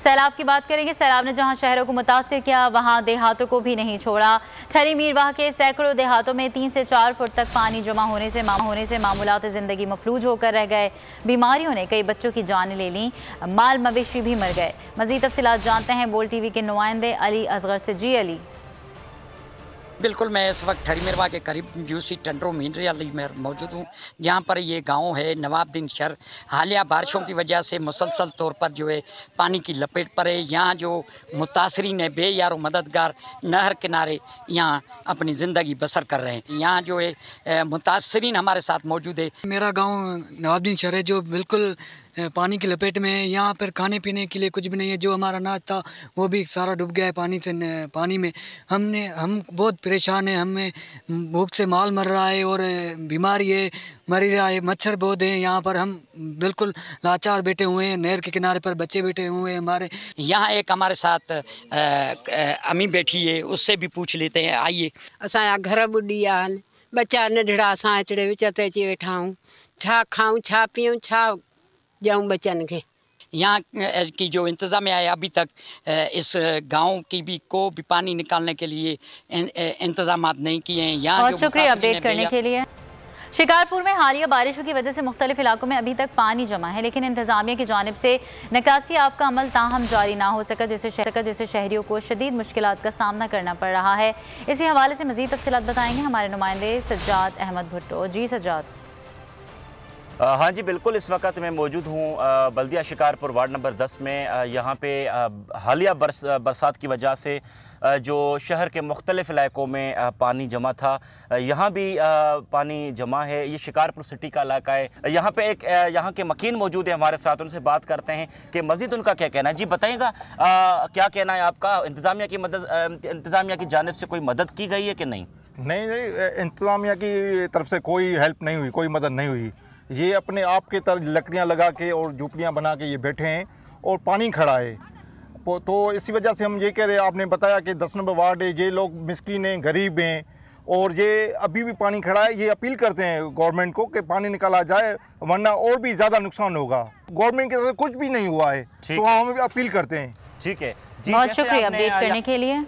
सैलाब की बात करेंगे। सैलाब ने जहां शहरों को मुतासिर किया, वहां देहातों को भी नहीं छोड़ा। ठरी मीरवाह के सैकड़ों देहातों में 3 से 4 फुट तक पानी जमा होने से मामूलात जिंदगी मफलूज होकर रह गए। बीमारियों ने कई बच्चों की जान ले ली, माल मवेशी भी मर गए। मजीद तफसीलात जानते हैं बोल टीवी के नुमाइंदे अली असगर से। जी अली। बिल्कुल, मैं इस वक्त ठरी मीरवाह के करीब यूसी टंडरो मीनरी में मौजूद हूँ। यहाँ पर ये गांव है नवाबुद्दीन शहर। हालिया बारिशों की वजह से मुसलसल तौर पर जो है पानी की लपेट पर है। यहाँ जो मुतासरीन है बेयारो मददगार नहर किनारे यहाँ अपनी ज़िंदगी बसर कर रहे हैं। यहाँ जो है मुतासरीन हमारे साथ मौजूद है। मेरा गाँव नवाबुद्दीन शहर है जो बिल्कुल पानी की लपेट में है। यहाँ पर खाने पीने के लिए कुछ भी नहीं है। जो हमारा अनाज था वो भी सारा डूब गया है पानी में। हम बहुत परेशान हैं। हमें भूख से माल मर रहा है और बीमारी है, मर रहा है, मच्छर बहुत हैं। यहाँ पर हम बिल्कुल लाचार बैठे हुए हैं। नहर के किनारे पर बच्चे बैठे हुए हैं हमारे। यहाँ एक हमारे साथ अम्मी बैठी है, उससे भी पूछ लेते हैं। आइए। असां घर बुढ़ी आन बच्चा नंढड़ा असां अचड़े विच ते अची वेठा हूँ। छा खाऊं, छा पीऊं, छा जाऊं बच्चन के। यहाँ की जो इंतज़ामिया है अभी तक इस गांव की भी को भी पानी निकालने के लिए इंतजाम नहीं किए हैं। यहाँ बहुत शुक्रिया अपडेट करने के लिए। शिकारपुर में हालिया बारिशों की वजह से मुख्तलिफ इलाकों में अभी तक पानी जमा है, लेकिन इंतजामिया की जानिब से निकासी आप का अमल ताहम जारी ना हो सका, जिससे शहरियों को शदीद मुश्किलात का सामना करना पड़ रहा है। इसी हवाले से मज़ीद तफसीलात बताएंगे हमारे नुमाइंदे सज्जाद अहमद भुट्टो। जी सज्जाद। हाँ जी बिल्कुल, इस वक्त मैं मौजूद हूँ बल्दिया शिकारपुर वार्ड नंबर 10 में। यहाँ पे हालिया बरसात की वजह से जो शहर के मुख्तलिफ इलाकों में पानी जमा था, यहाँ भी पानी जमा है। ये शिकारपुर सिटी का इलाका है। यहाँ पे एक यहाँ के मकीन मौजूद है हमारे साथ, उनसे बात करते हैं कि मज़ीद उनका क्या कहना है। जी बताइएगा, क्या कहना है आपका? इंतज़ामिया की जानिब से कोई मदद की गई है कि नहीं? नहीं, इंतज़ामिया की तरफ से कोई हेल्प नहीं हुई, कोई मदद नहीं हुई। ये अपने आप के तरह लकड़ियाँ लगा के और झोपड़ियाँ बना के ये बैठे हैं और पानी खड़ा है। तो इसी वजह से हम ये कह रहे हैं, आपने बताया कि 10 नंबर वार्ड है, ये लोग मिस्कीन हैं, गरीब हैं और ये अभी भी पानी खड़ा है। ये अपील करते हैं गवर्नमेंट को कि पानी निकाला जाए, वरना और भी ज़्यादा नुकसान होगा। गवर्नमेंट की तरफ से कुछ भी नहीं हुआ है, तो हम अपील करते हैं। ठीक है, बहुत शुक्रिया अपडेट करने के लिए।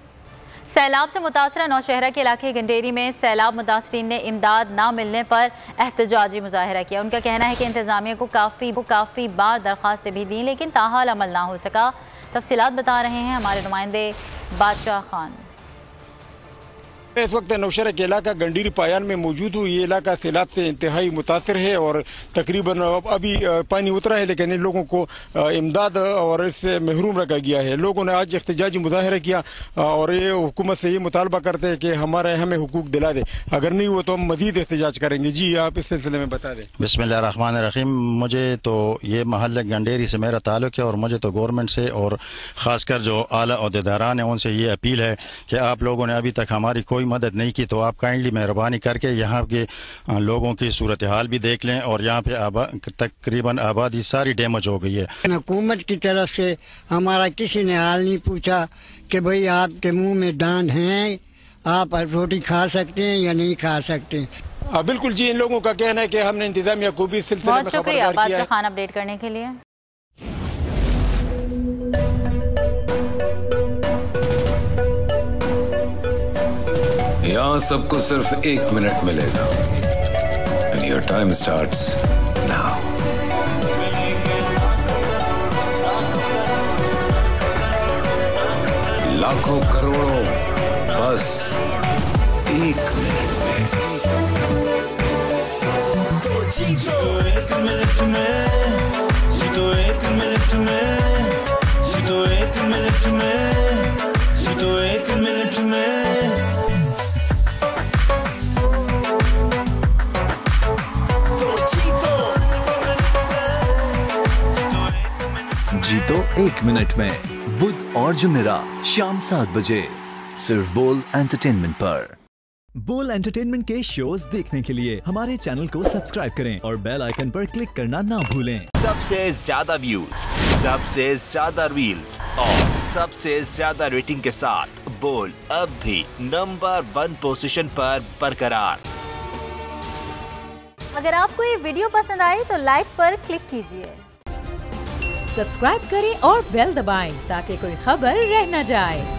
सैलाब से मुतासरा नौशहरा के इलाके गंडेरी में सैलाब मुतासरीन ने इमदाद ना मिलने पर एहतजाजी मुजाहरा किया। उनका कहना है कि इंतजामिया को काफ़ी बार दरख्वास्तें भी दी, लेकिन ताहाल अमल ना हो सका। तफसीलात बता रहे हैं हमारे नुमाइंदे बादशाह खान। इस वक्त नौशहरा के इलाका गंडीरी पायान में मौजूद हूँ। ये इलाका सैलाब से इंतहाई मुतासर है और तकरीबन अभी पानी उतरा है, लेकिन इन लोगों को इमदाद और इससे महरूम रखा गया है। लोगों ने आज एहतजाजी मुजाहरा किया और ये हुकूमत से ये मुतालबा करते हैं कि हमें हुकूक दिला दे, अगर नहीं हुआ तो हम मजीद एहतजाज करेंगे। जी आप इस सिलसिले में बता दें। बिस्मिल्लाहिर्रहमानिर्रहीम। मुझे तो ये महल गंडेरी से मेरा ताल्लुक है और मुझे तो गवर्नमेंट से और ख़ासकर जो आला ओहदेदारान है उनसे ये अपील है कि आप लोगों ने अभी तक हमारी कोई मदद नहीं की, तो आप काइंडली मेहरबानी करके यहाँ के लोगों की सूरत हाल भी देख लें। और यहाँ पे तकरीबन आबादी सारी डैमेज हो गई है। हुकूमत की तरफ से हमारा किसी ने हाल नहीं पूछा कि भाई आपके मुंह में दान है, आप रोटी खा सकते हैं या नहीं खा सकते। बिल्कुल जी, इन लोगों का कहना है कि हमने इंतजामिया को भी सिलसिले में खबरदार किया है। बादशाह खान अपडेट करने के लिए। यहाँ सबको सिर्फ 1 मिनट मिलेगा। And your time starts now. लाखों करोड़ों बस 1 मिनट में। जीतो 1 मिनट में, जीतो 1 मिनट में, जीतो 1 मिनट में, जीतो 1 मिनट में। जीतो 1 मिनट में, बुध और जुमेरात शाम 7 बजे सिर्फ बोल एंटरटेनमेंट पर। बोल एंटरटेनमेंट के शोज देखने के लिए हमारे चैनल को सब्सक्राइब करें और बेल आइकन पर क्लिक करना ना भूलें। सबसे ज्यादा व्यूज, सबसे ज्यादा रील्स और सबसे ज्यादा रेटिंग के साथ बोल अब भी नंबर 1 पोजीशन पर बरकरार। अगर आपको ये वीडियो पसंद आए तो लाइक पर क्लिक कीजिए, सब्सक्राइब करें और बेल दबाएं ताकि कोई खबर रह न जाए।